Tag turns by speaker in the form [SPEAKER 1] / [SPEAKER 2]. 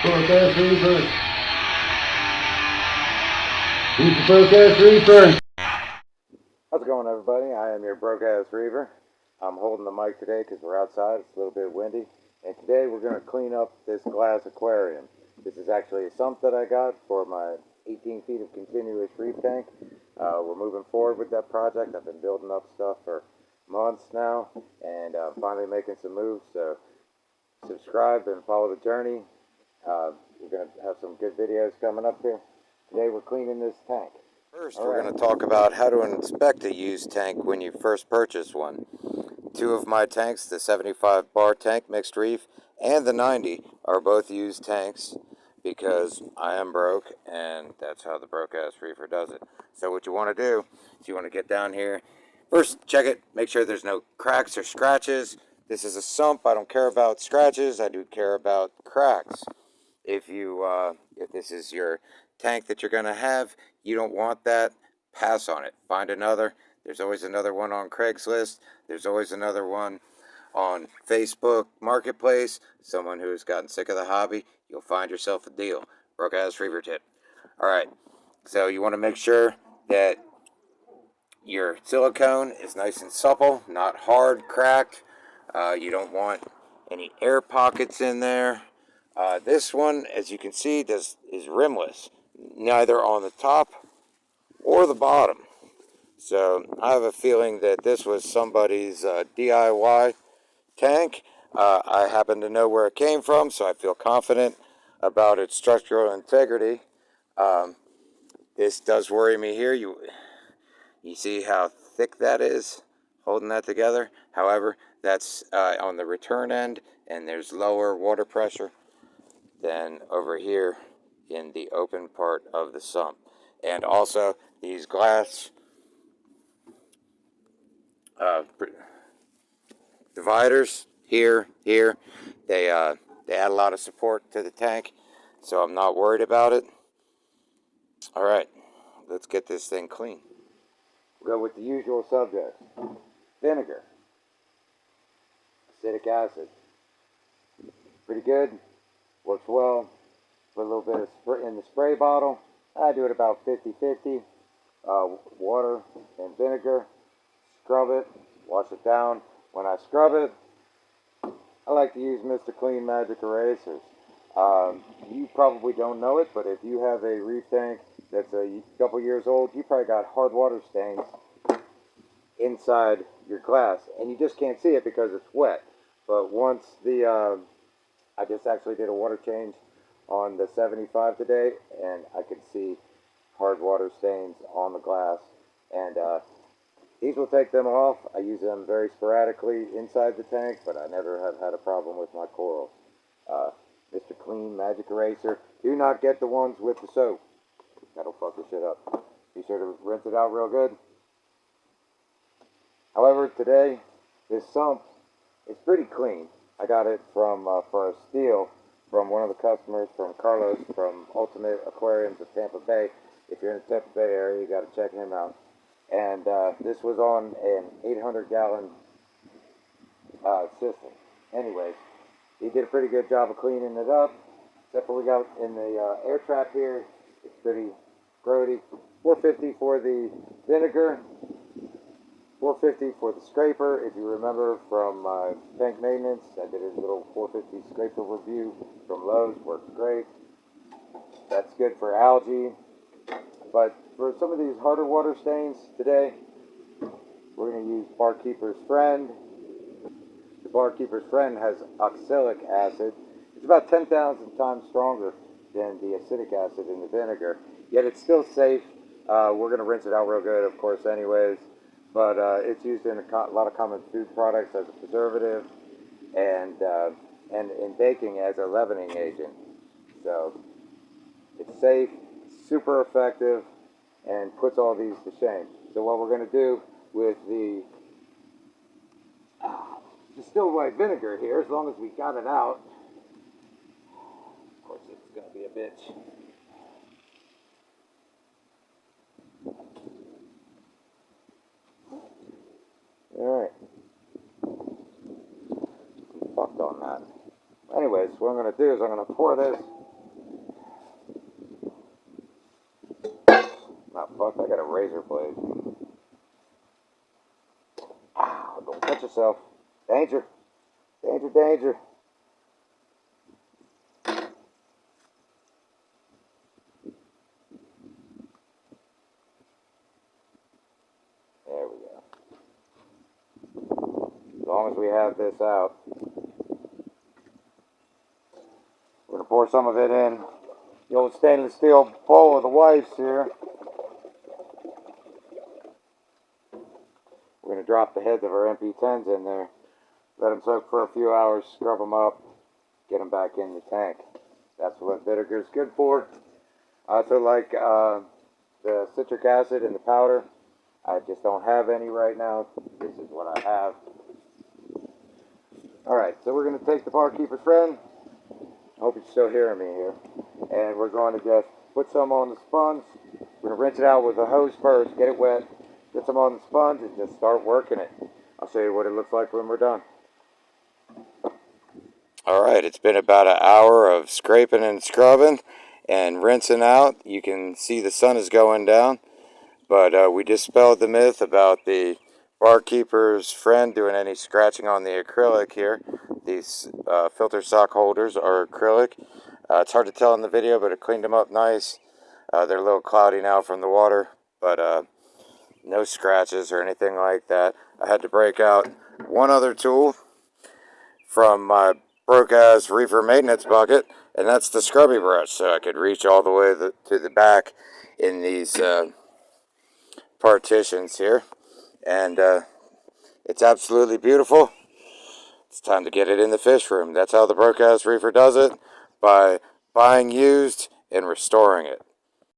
[SPEAKER 1] Broke-ass Reefer. Who's the broke-ass Reefer?
[SPEAKER 2] How's it going, everybody? I am your broke-ass Reefer. I'm holding the mic today because we're outside. It's a little bit windy. And today we're going to clean up this glass aquarium. This is actually a sump that I got for my 18 feet of continuous reef tank. We're moving forward with that project. I've been building up stuff for months now, and finally making some moves. So subscribe and follow the journey. We're going to have some good videos coming up here. Today we're cleaning this tank. First, we're going to talk about how to inspect a used tank when you first purchase one. Two of my tanks, the 75 bar tank mixed reef and the 90, are both used tanks because I am broke, and that's how the broke-ass reefer does it. So what you want to do is you want to get down here. First, check it. Make sure there's no cracks or scratches. This is a sump. I don't care about scratches. I do care about cracks. If this is your tank that you're going to have, you don't want that, pass on it. Find another. There's always another one on Craigslist. There's always another one on Facebook Marketplace. Someone who's gotten sick of the hobby, you'll find yourself a deal. Broke-ass reefer tip. All right, so you want to make sure that your silicone is nice and supple, not hard, cracked. You don't want any air pockets in there. This one, as you can see, is rimless, neither on the top or the bottom. So I have a feeling that this was somebody's DIY tank. I happen to know where it came from, so I feel confident about its structural integrity. This does worry me here. You see how thick that is, holding that together. However, that's on the return end, and there's lower water pressure than over here in the open part of the sump. And also, these glass dividers here, they add a lot of support to the tank, so I'm not worried about it. All right, let's get this thing clean. We'll go with the usual subjects: vinegar, acetic acid. Pretty good, works well. Put a little bit of spray in the spray bottle. I do it about 50-50. Water and vinegar. Scrub it, wash it down. When I scrub it, I like to use Mr. Clean Magic erasers. You probably don't know it, but if you have a reef tank that's a couple years old, you probably got hard water stains inside your glass, and you just can't see it because it's wet. But once I just actually did a water change on the 75 today, and I could see hard water stains on the glass, and these will take them off. I use them very sporadically inside the tank, but I never have had a problem with my corals. Mr. Clean Magic Eraser. Do not get the ones with the soap. That'll fuck your shit up. Be sure to rinse it out real good. However, today, this sump is pretty clean. I got it from for a steal from one of the customers, from Carlos from Ultimate Aquariums of Tampa Bay. If you're in the Tampa Bay area, you got to check him out. And this was on an 800-gallon system. Anyways, he did a pretty good job of cleaning it up, except for we got in the air trap here. It's pretty grody. $4.50 for the vinegar, $4.50 for the scraper. If you remember from tank maintenance, I did a little $4.50 scraper review from Lowe's. Works great. That's good for algae. But for some of these harder water stains today, we're going to use Barkeeper's Friend. The Barkeeper's Friend has oxalic acid. It's about 10,000 times stronger than the acidic acid in the vinegar, yet it's still safe. We're going to rinse it out real good, of course, anyways. But it's used in a lot of common food products as a preservative, and in baking as a leavening agent. So it's safe, super effective, and puts all these to shame. So what we're going to do with the distilled white vinegar here, as long as we got it out, of course it's going to be a bitch. Alright. Fucked on that. Anyways, what I'm going to do is I'm going to pour this razor blade. Ow, don't touch yourself. Danger. Danger, danger. There we go. As long as we have this out, we're going to pour some of it in the old stainless steel bowl of the wife's here. We're going to drop the heads of our MP10s in there, let them soak for a few hours, scrub them up, get them back in the tank. That's what vinegar is good for. I also like the citric acid in the powder. I just don't have any right now. This is what I have. Alright, so we're going to take the barkeeper's friend. I hope you're still hearing me here. And we're going to just put some on the sponge. We're going to rinse it out with a hose first, get it wet, get some on the sponge, and just start working it. I'll show you what it looks like when we're done. Alright, it's been about an hour of scraping and scrubbing and rinsing out. You can see the sun is going down. But we dispelled the myth about the barkeeper's friend doing any scratching on the acrylic here. These filter sock holders are acrylic. It's hard to tell in the video, but it cleaned them up nice. They're a little cloudy now from the water, but no scratches or anything like that. I had to break out one other tool from my broke-ass Reefer maintenance bucket, and that's the scrubby brush, so I could reach all the way to the back in these partitions here, and it's absolutely beautiful. It's time to get it in the fish room. That's how the broke-ass Reefer does it, by buying used and restoring it.